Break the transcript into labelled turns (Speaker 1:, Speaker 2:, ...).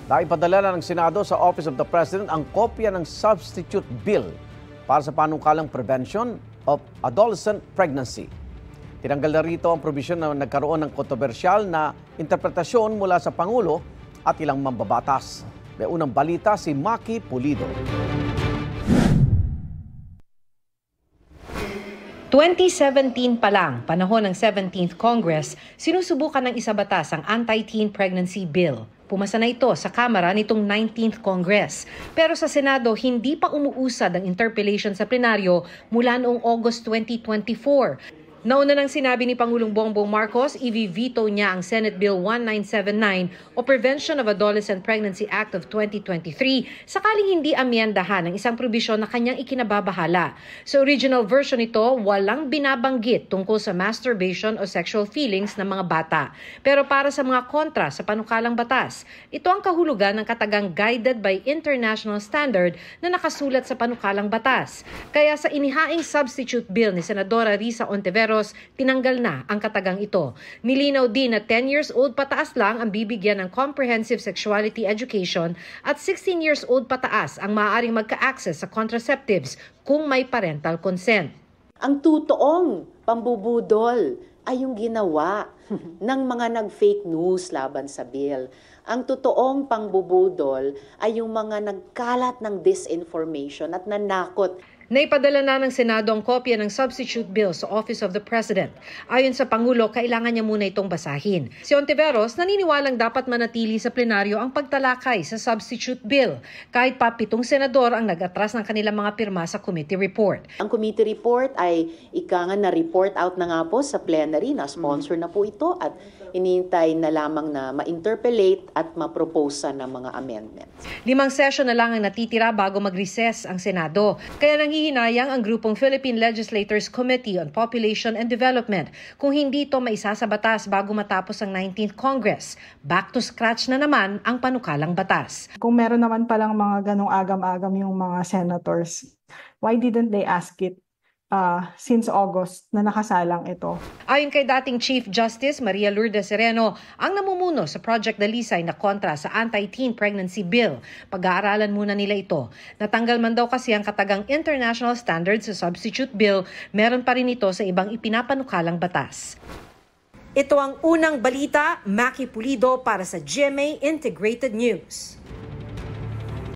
Speaker 1: Naipadala na ng Senado sa Office of the President ang kopya ng substitute bill para sa panukalang prevention of adolescent pregnancy. Tinanggal na rito ang probisyon na nagkaroon ng kontrobersyal na interpretasyon mula sa Pangulo at ilang mambabatas. May unang balita si Maki Pulido.
Speaker 2: 2017 pa lang, panahon ng 17th Congress, sinusubukan ng isabatas ang Anti-Teen Pregnancy Bill. Pumasa na ito sa Kamara nitong 19th Congress. Pero sa Senado, hindi pa umuusad ang interpellation sa plenaryo mula noong August 2024. Nauna nang sinabi ni Pangulong Bongbong Marcos, i-veto niya ang Senate Bill 1979 o Prevention of Adolescent Pregnancy Act of 2023 sakaling hindi amyendahan ang isang probisyon na kanyang ikinababahala. Sa original version nito, walang binabanggit tungkol sa masturbation o sexual feelings ng mga bata. Pero para sa mga kontra sa panukalang batas, ito ang kahulugan ng katagang guided by international standard na nakasulat sa panukalang batas. Kaya sa inihaing substitute bill ni Senadora Risa Ontiveros, tinanggal na ang katagang ito. Nilinaw din na 10 years old pataas lang ang bibigyan ng comprehensive sexuality education at 16 years old pataas ang maaaring magka-access sa contraceptives kung may parental consent.
Speaker 3: Ang totoong pambubudol ay yung ginawa ng mga nag-fake news laban sa bill. Ang totoong pangbubudol ay yung mga nagkalat ng disinformation at nanakot.
Speaker 2: Naipadala na ng Senado ang kopya ng substitute bill sa Office of the President. Ayon sa Pangulo, kailangan niya muna itong basahin. Si Ontiveros naniniwalang dapat manatili sa plenaryo ang pagtalakay sa substitute bill, kahit pa 7 senador ang nag-atras ng kanilang mga pirma sa committee report.
Speaker 3: Ang committee report ay na report out na nga po sa plenary, na sponsor na po ito at inintay na lamang na ma-interpellate at ma-propose ng mga amendments.
Speaker 2: 5 session na lang ang natitira bago mag-recess ang Senado. Kaya nanghihinayang ang grupong Philippine Legislators Committee on Population and Development kung hindi ito maisasa batas bago matapos ang 19th Congress. Back to scratch na naman ang panukalang batas.
Speaker 4: Kung meron naman palang mga ganong agam-agam yung mga senators, why didn't they ask it since August na nakasalang ito?
Speaker 2: Ayon kay dating Chief Justice Maria Lourdes Sereno, ang namumuno sa Project Dalisay na kontra sa Anti-Teen Pregnancy Bill. Pag-aaralan muna nila ito. Natanggal man daw kasi ang katagang international standards sa substitute bill, meron pa rin ito sa ibang ipinapanukalang batas. Ito ang unang balita, Maki Pulido para sa GMA Integrated News.